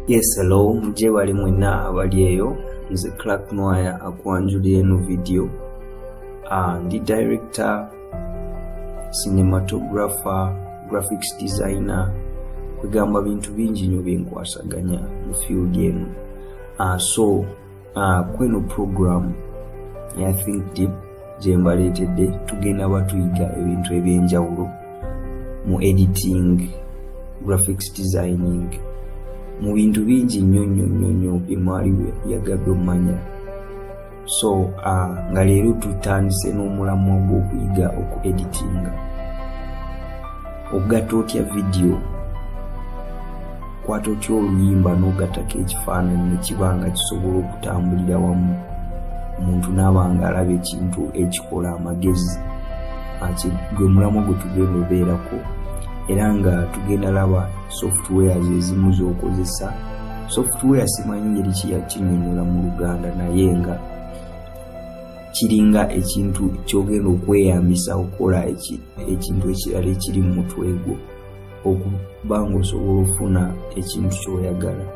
Yes, hello, mje bali mwena abali eyo, nze Clark Nwaya akwanjuliye eno video. Ndi director, cinematographer, graphics designer, kwegamba bintu bingi nnyo byenkwasaganya mu field eno. Kweno program ya Think Deep gye mbaleetedde tugenda batuyiga ebintu ebyenjawulo mu editing, graphics designing, mu bintu bingi nnyo byemwali yagadde omanya. Nga leero tutandise n'omulamwa gw'okuyiga oku-editinga. Ogatta otya video, kwata otya oluyimba n'ogattako ekifaananyi ne kiba nga kisobola okutambulira wamu, omuntu n'aba nga alaba ekintu ekikola amagezi. Gwe mulamwa gwe tugenda obeerako, era nga tugenda laba softwares ezimu z'okozesa. Software simanyi ngeri ki yakinyonnyola mu Luganda, naye nga kiringa ekintu kyogenda okweyambisa okukola ekintu ekirala ekiri mu mutwe gwo, okuba ng'osobola ofuna ekintu ky'oyagala.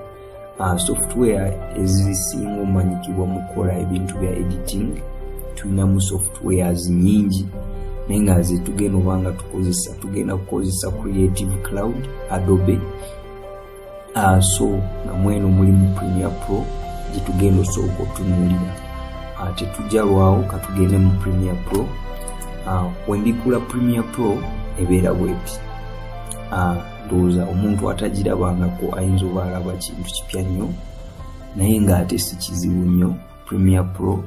Software ezisinga omanyikibwa mu kukola ebintu bya editing, tulinamu softwares nyingi naye nga ze tugenda oba nga tukozesa, tugenda kukozesa Creative Cloud, Adobe, nga mweno mulimu Premiere Pro gye tugenda osooka otunuulira. Tetujja lwawo katugende mu Premiere Pro. Wembikula Premiere Pro ebeera bweti. Ndowooza omuntu atagirabangako ayinza oba alaba kintu kipya nnyo, naye ng'ate si kizibu nnyo. Premiere Pro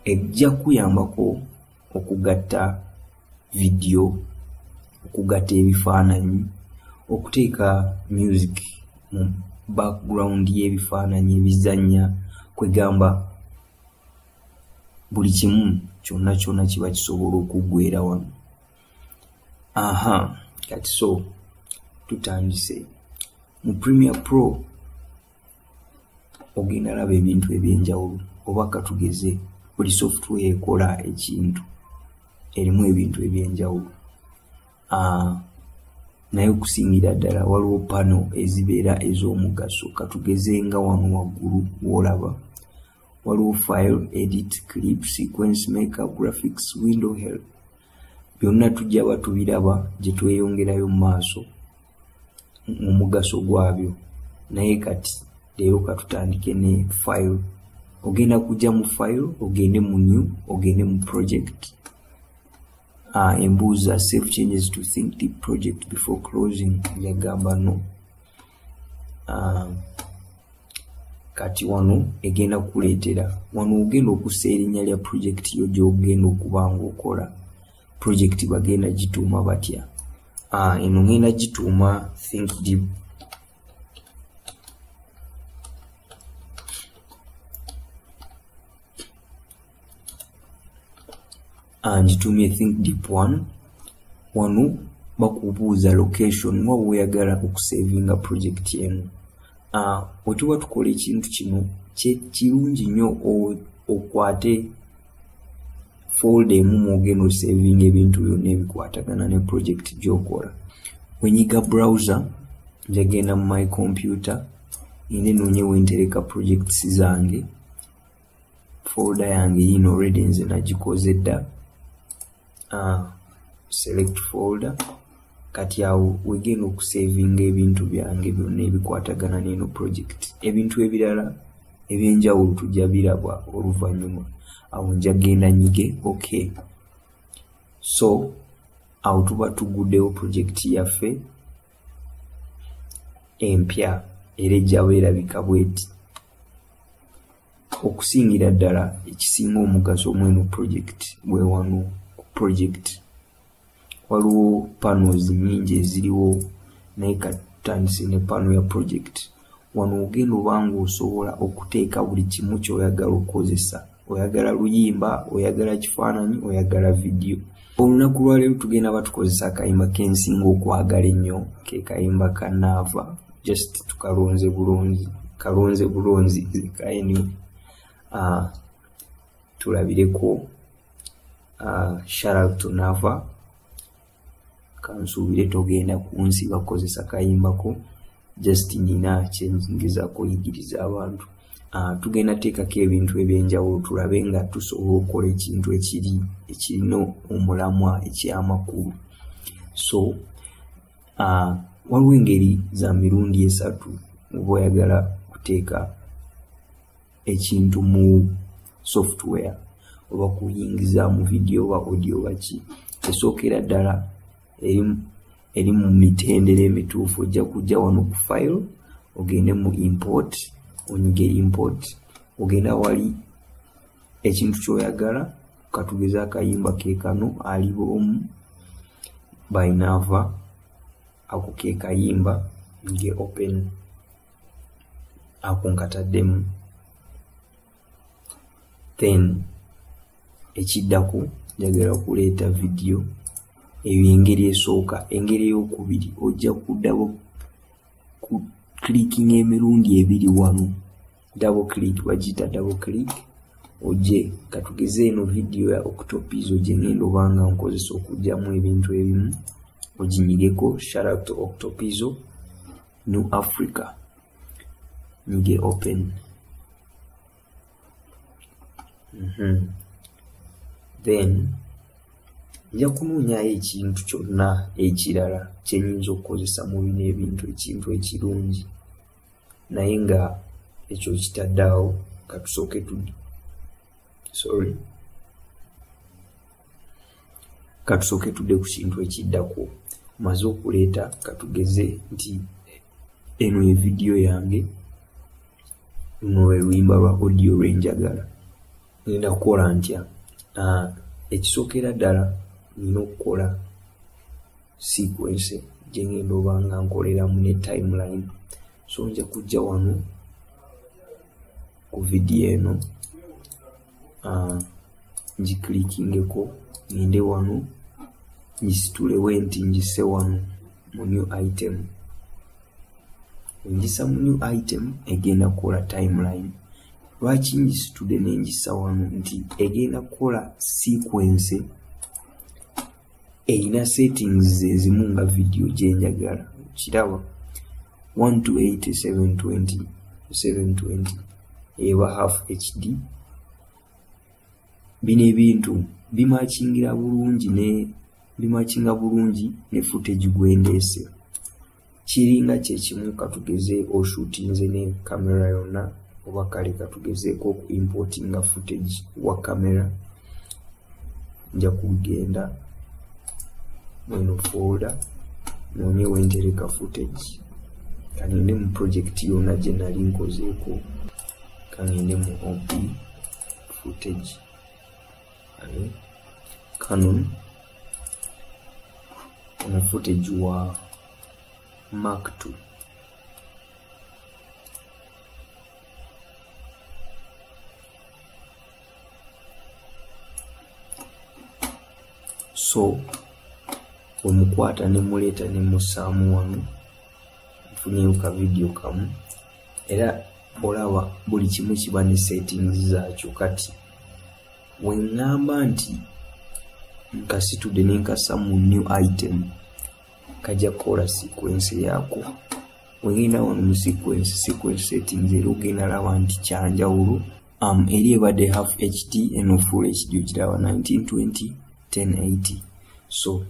ejja kuyambako okugatta video, okugatta ebifaananyi, okuteeka music mu background y'ebifaananyi ebizannya, kwegamba buli kimu kyonna kiba kisobola okuggweera wano. Kati tutandise. Mu Premiere Pro ogenda laba ebintu ebyenjawulo, oba katugeze buli software ekola ekintu erimu ebintu ebyenjawulo. Naye okusingira ddala waliwo pano ezibeera ez'omugaso. Katugeze nga wano waggulu w'olaba waliwo file, edit, clip, sequence, makeup, graphics, window help. Byonna tujja batubiraba gye tweyongerayo mu maaso mu mugaso gwabyo. Naye kati leero katutandike ne file. Ogenda kujja mu file, ogende mu new, ogende mu project. Embuuza save changes to Think Deep project before closing, yagamba no. Kati wano egenda kuleetera wano ogenda okussa erinnya lya project yo gy'ogenda okuba ng'okola. Project bagenda gituuma batya? Eno ngenda gituuma Think Deep. Ngitumye Think Deep 1. Wano bakubuuza location wa oyagala okusavinga project eno. Wetuba tukola ekintu kino kirungi nnyo okwate folder emu mwogenda osavinga ebintu byonna ebikwatagana ne project gy'okola. Wenyiga browser, njagenda mu my computer, ine noonye wentereka projects zange. Folder yange yino already nze nagikoze dda. Select folder. Kati awo wegenda okusavinga ebintu byange byonna ebikwatagana n'eno project. Ebintu ebirala ebyenjawulo tujja biraba oluvannyuma. Awo njagenda nyige okay. Awo tuba tuguddewo project yaffe empya era ejja beerabika bweti. Okusingira ddala ekisinga omugaso mweno project bwe wano ku project waliwo panels nyingi eziriwo, naye katutandise ne pano ya project. Wano ogenda obanga osobola okuteeka buli kimu ky'oyagala okukozesa. Oyagala luyimba, oyagala kifaananyi, oyagala video. Olunaku lwaleero tugenda batukozesa akayimba kensinga okwagala ennyo, ke kayimba ka Nava. Just tukalonze bulonzi kaeni. Tulabireko shout out to Nava. Kansuubire togenda kunsi bakozesa kayimbako. just nina kyengezaako oyigiriza abantu. Tugenda teekako ebintu ebyenjawulo tulabe nga tusobola okukola ekintu ekirina omulamwa ekyamakulu. So waliwo engeri za mirundi esatu oba oyagala kuteeka ekintu mu software oba kuyingiza mu video oba audio baki. Esookera ddala eri mu mitendera emituufu. Ojja kujja wano ku file ogende mu import, onyige import, ogenda wali ekintu kyoyagala. Katugeza akayimba ke kano alibomu by Nava, ako ke kayimba nge open, ako nkataddemu. Then ekiddako njagala okuleeta video. Eyo engeri esooka. Engeri ey'okubiri ojja kuddabo ku clicking emirundi ebiri wano, double click, bagita double click. Ojje katugeze eno video ya Octopizo gye ngenda obanga nkozesa okugyamu ebintu ebimu, oginyigeko. Shout out to Octopizo New Africa, nyige open. Then nja kunoonyayo ekintu kyonna ekirala kyenyinza okukozesa mu bino ebintu, ekintu ekirungi naye nga ekyo kitaddeawo. Katusooke tudde ku kintu ekiddako. Maze okuleeta katugeze nti eno ye video yange, luno lwe luyimba lwa audio lwe njagala. Ngenda kukola ntya? Ekisookera ddala nina okukola sequence gye ngenda obanga nkoleramu ne timeline. So nja kujja wano ku video eno, ngiklikingeko, ngende wano ngisitulewo enti ngise wano mu new item. Ngisa mu new item egenda kukola timeline. Lwaki ngisitudde n'engisa wano? Nti egenda kukola sequence eyina settings ezimu nga video gye njagala. Kiraba 128 720 eba half HD. Bino ebintu bimakinga bulungi ne footage gwendeese. Kiringa kyekimu katugeze oshutinze ne kamera yonna, oba kale katugezeeko ku importinga footage wa kamera. Nja kugenda mweno folder noonye wentereka footage. Kangende mu project yonna gye nali nkozeeko, kangende mu OP footage Canon na footage wa Mark II. So omukwata ne muleta ne musaamu wano, nfunyeyo ka video kamu, era olaba buli kimu kiba ne settings zaakyo. Kati wengamba nti nkasitudde nenkasa mu new item, kajja kukola sequence yaako. Wengenda wano mu sequence settings era ogenda laba nti kyanjawulo. Eri ebadde half HD eno full HD okiraba 1920 1080. So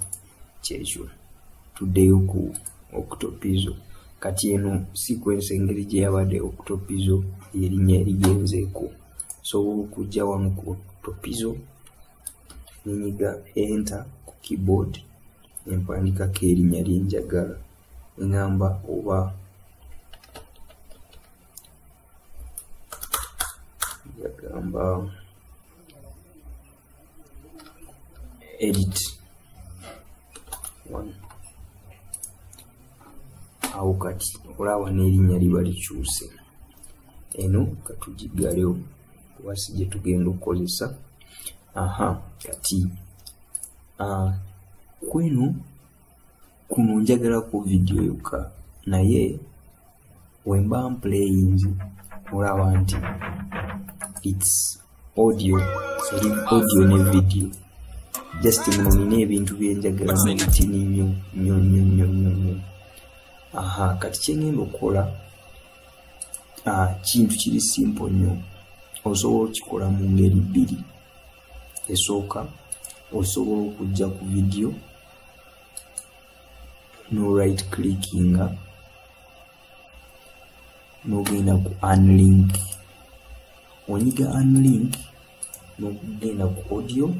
kyekyo tuddeyo ku Octopizo. Kati eno sequence engeri gye yabadde Octopizo erinnya erigenzeeko. So okujja wano ku Octopizo ninyiga enter ku keyboard, empandikako erinnya lyenjagala. Ngamba oba yagamba edit 1. Awo kati olaba n'erinnya liba likyuse. Eno katugigalewo wasi gye tugenda okukozesa. Kati kuno njagalako video yokka, naye wemba playing olaba nti it's audio, so audio ne video. Just nina ebintu byenjagala mu bitini nnyo. kati kyengenda okukola kintu kiri simple nnyo. Osobola okikola mu ngeri bbiri. Esooka osobola okujja ku video no right clickinga n'ogenda ku unlink. Onyiga unlink n'ogenda ku audio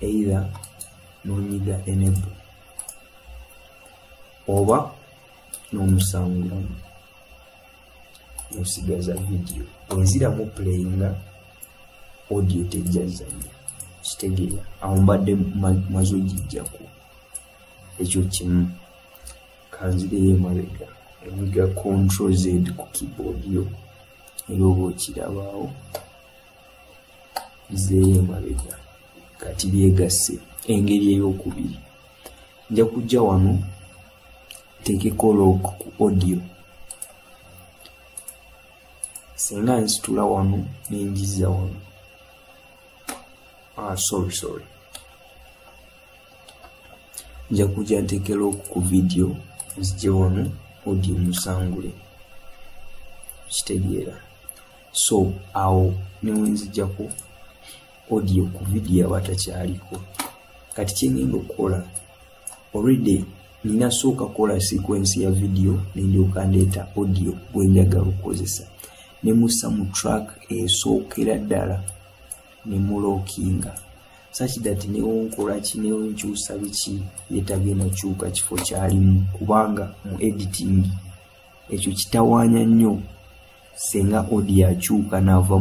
either n'onyiga enable oba n'omusangulamu n'osigaza video. Wenziramu playinga audio tejjazanya. Kitegeera awo mbadde maze ogijjaku. Ekyo kimu. Kanzireyo emabega onyiga Control Z ku keyboard yo era oba okirabaawo. Nzireyo emabega kati byegasse. Engeri ey'okubiri nja kujja wano nteekeko lock ku audio. Singa nsitula wano nenjiza wano. Sorry. Nja kujja nteeke lock ku video nzije wano audio musangule. Kitegeera. So awo newenzijja ku audio ku video abatakyaliko. Kati kyengenda okukola already nina sooka kola sequence ya video nendyoka ndeeta audio bwenjagala okukozesa. Nemussa mu track esookera ddala nemulookinga such that newonkola ki newonkyusa biki yetagenda kyuka kifo kyalimu, kubanga mu editing ekyo kitawaanya nnyo senga audio akyuka n'ava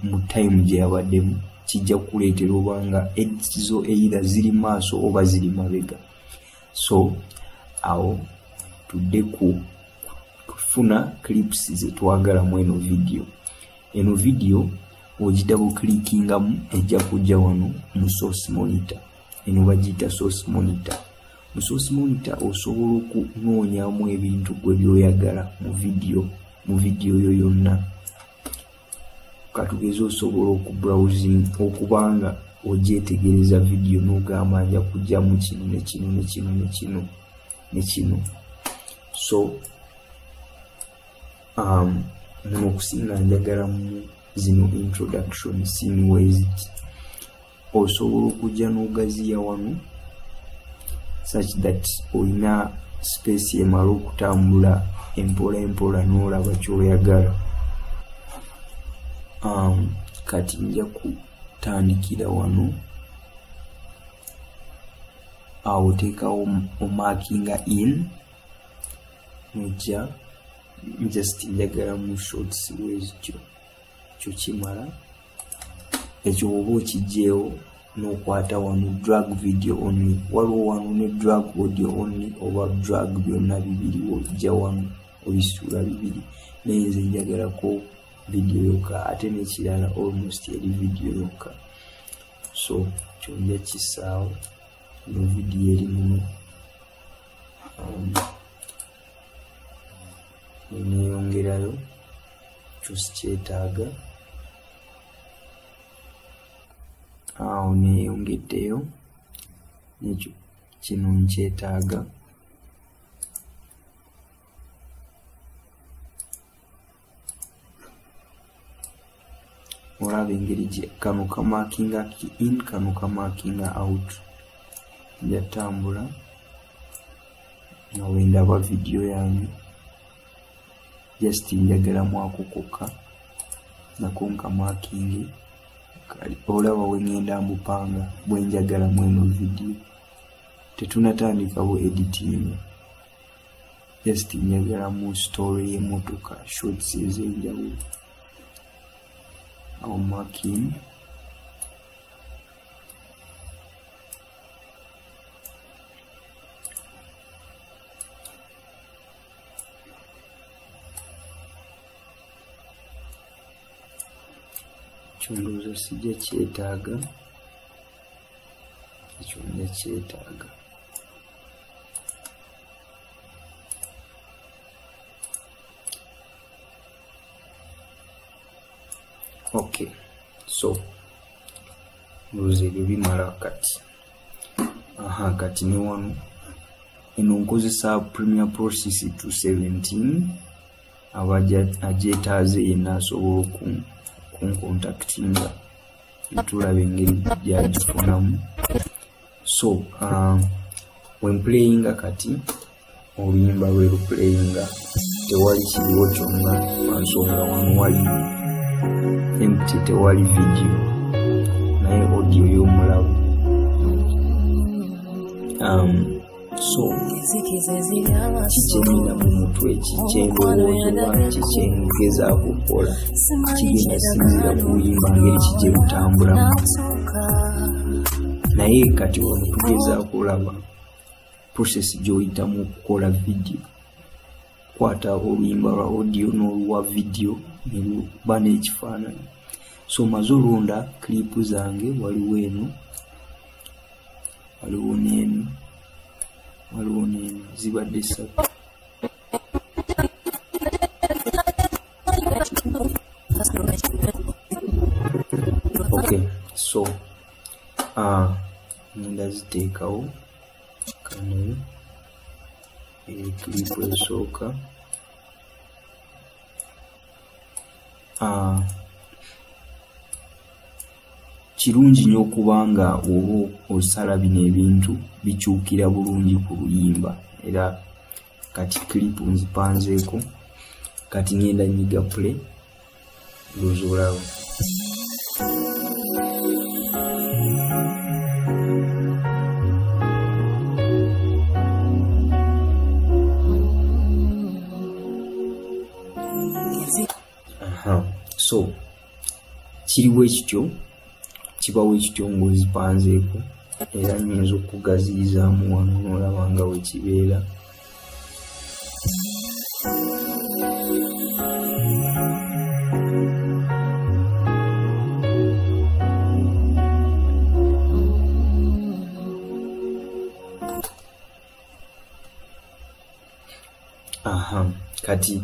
mu time gye yabaddemu. Kijja kuleetera obanga edits zo either ziri maaso oba ziri mabega. So awo tudde kufuna clips zetwagala mu eno video. Eno video ogidouble clickingamu ejja kujja wano mu source monitor. Eno bagiyita source monitor. Mu source monitor osobola okunoonyamu ebintu gwe byoyagala mu video yo yonna. Katugeze osobola okubrowsing okubanga ogyetegereza video n'ogamba nja kujjamu kino ne kino. So muno okusinga njagala mu zino introduction scene ways osobola okujja n'ogaziya wano such that olina space emala okutambula empola n'olaba kyoyagala. Kati nja kutandikira wano. Awo teekawo omarkinga in nojja just njagala mu shorts wezikyo kyo kimala. Ekyo oba okijjeewo n'okwata wano drag video only. Waliwo wano ne drag audio only oba drag byonna bibiri ojja wano obisuula bibiri. Naye nze njagalako video yokka ate n'ekirala almost yali video yokka. So kyonja kisaawo no video eri muno. Neeyongerayo kyusi kyetaaga. Awo neeyongeddeyo nekyo kino nkyetaaga. Olaba engeri gye kano kamakinga in kano kamakinga out. Njatambula nga wendaba video yange just njagalamu ako kokka nako nkamakingi. Olaba wengenda mbupanga bwenjagalamu eno video. Tetunatandikawo editing. Just njagalamu story y'emmotoka shots ez'enjawulo. Awo marking kyondooza sijja kyetaaga. Ekyo nja kyetaaga. Okay, so ndowooza ebyo bimala kati. Kati ne wano eno nkozesa Premiere Process 217 agyetaaze yenna asobola kuncontactinga tulaba engeri gyagifunamu. So when playing kati oluyimba lwe luplayinga tewali kiriwo kyonna ansonga wano wali empty, tewali video naye audio y'omulabu. So kikyemina mu mutwe kikyendowooza kikyengezaako okukola kigenda sinzira ku luyimba ngeri kijje lutambulamu. Naye kati wano tugezaako olaba process gy'oyitamu okukola video. Kwata oluyimba lwa audio n'olwa video ne luba n'ekifaananyi. So maze olonda clip zange, waliwo eno, waliwo n'eno, waliwo n'eno, zibadde 3. Okay, so ngenda ziteekawo kano clip esooka. Kirungi nnyo okubanga oba osala bino ebintu bikyukira bulungi ku luyimba. Era kati clip nzipanzeeko, kati ngenda nyiga play ndozolawo. So kiriwo ekityo, kibawo ekityo ng'ozipanzeeko, era nnyinza okugaziyizaamu wano n'olaba nga we kibeera. Kati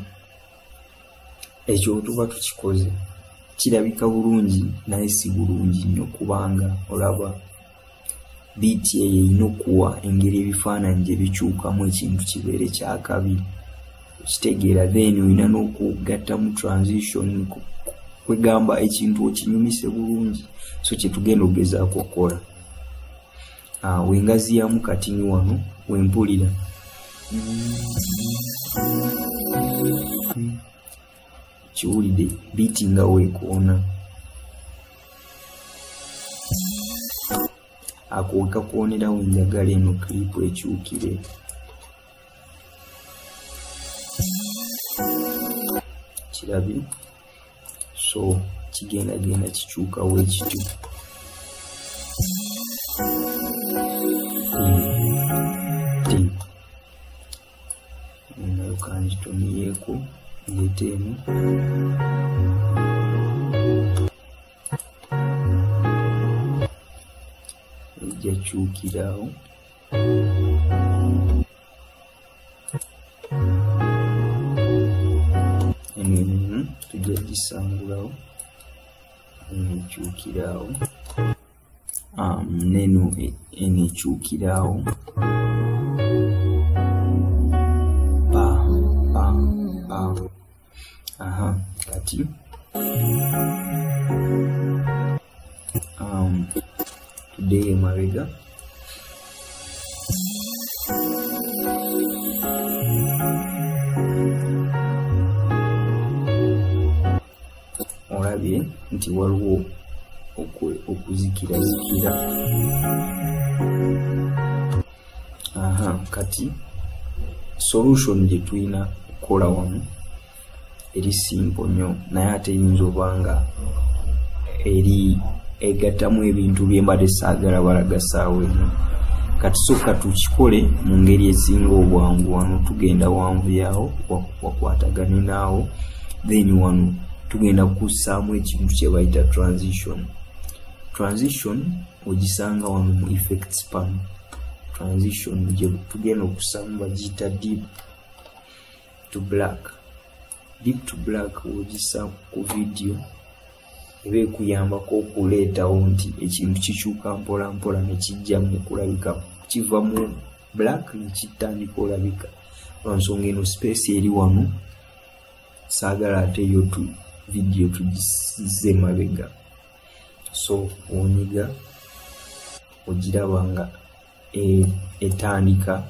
ekyo tuba tukikoze kirabika bulungi naye si bulungi nnyo, kubanga olaba beat eyo erina okuwa engeri ebifaananyi gye bikyukamu ekintu kibeere kyakabi, okitegeera. Then olina n'okugattamu transition kwegamba ekintu okinyumise bulungi. So kye tugenda okugezaako okukola, wengaziyamu kati ni wano wempulira kiwulidde beat nga weekoona, ako wekakoonerawo njagala eno clip ekyukire. Kirabye? So kigenda kikyukawo ekityo. Nayo kanjitoniyeeko ngete eno. Ejja kyukirawo. Eno tujja gisangulawo. Ekyukirawo. Neno eno ekyukirawo. Kati tuddeyo emabega. Olabye nti waliwo okuzikirazikira. Kati solution gye tulina okukola wano eri simple nnyo, naye ate eyinza obanga eri egattamu ebintu bye mbadde saagala balagasaawo eno. Kati sooka tukikole mu ngeri esinga obwangu. Wano tugenda wanvuyawo wakwatagane naawo, then wano tugenda kussaamu ekintu kye bayita transition. Transition ogisanga wano mu effects panel. Transition gye tugenda okusaamu bagiyita deep to black. Deep to black ogisa ku video eba ekuyambako okuleetawo nti ekintu kikyuka mpola mpola ne kijja mu kulabika kiva mu black nekitandika olabika lwansonga eno space eri wano saagala ate yo tu video tugisize mabega so onyiga ogiraba nga etandika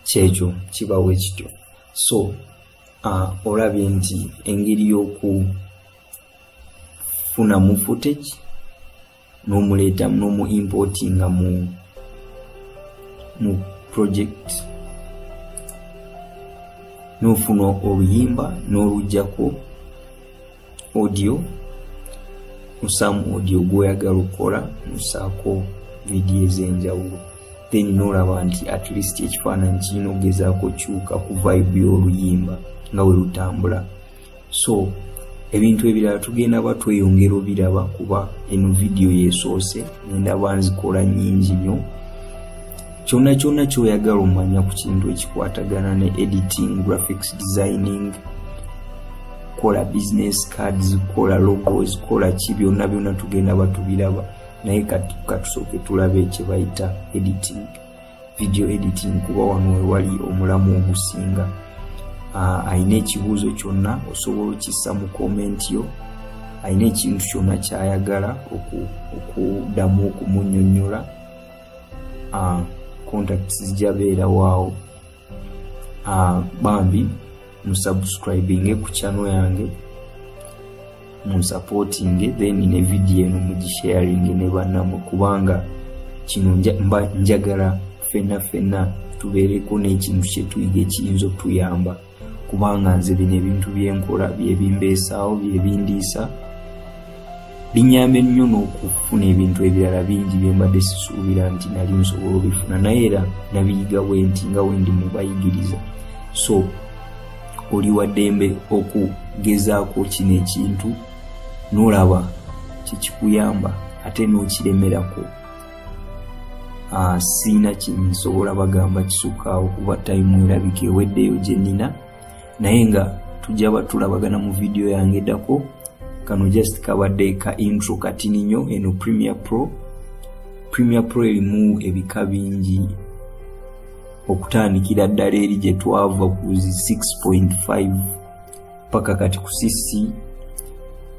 kyekyo kibawe kityo so olabye nti engeri y'okufunamu footage n'omuleeta n'omu importinga mu project n'ofuna oluyimba n'olujjako audio musaamu audio gw'oyagala okukola musaako video ez'enjawulo then n'olaba nti at least ekifaananyi kirina okugezaako kyuka ku vibe y'oluyimba nga we lutambula so ebintu ebirala tugenda batweyongera obiraba kuba eno video yeesoose nendaba nzikola nnyingi nnyo kyonna kyonna kyoyagala omanya ku kintu ekikwatagana ne editing, graphics designing, kola business cards, kola logos, kola ki byonna byonna tugenda batubiraba naye katusooke tulabe ekye bayita editing, video editing kuba wano wewali omulamu ogusinga. Ayina ekibuuzo kyonna osobola okissa mu comment yo, ayina ekintu kyonna kyayagala okuddamu okumunnyonnyola contacts zijja beera waawo. Bambi musubscribinge ku channel yange, munsupportinge, then ne video eno mugisharinge ne bannamwe kubanga kino njagala fenna tubeereko n'ekintu kye tuyiga ekiyinza okutuyamba kubanga nze bino ebintu byenkola byebimbeesaawo byebindiisa binyambe nnyo n'okufuna ebintu ebirala bingi byembadde sisuubira nti nali nsobola obifuna naye era nabiyiga bwenti nga wendi mubayigiriza so oli waddembe okugezaako kino ekintu n'olaba kikikuyamba ate n'okiremerako. Siina kinsobola bagamba kisukaawo kuba time erabika eweddeyo gye nnina naye nga tujja batulabagana mu video yange eddako. Kano just kabadde ka intro katini nnyo eno Premiere Pro erimu ebika bingi okutandikira ddala eri gye twava ku 6.5 paka kati ku 6.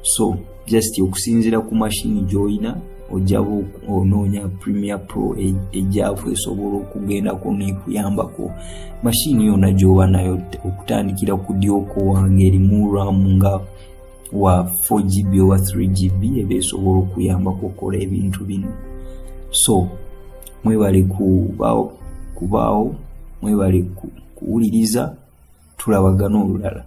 So just okusinzira ku mashini gy'olina ojjabo onoonya Premiere Pro ejjaavu esobola okugendako n'ekuyambako mashini yonna gy'oba nayo okutandikira ku dyoko wange erimu RAM nga wa 4GB oba 3GB eba esobola okuyambako okukola ebintu bino. So mwebale kubaawo mwebale kuwuliriza tulabagana olulala.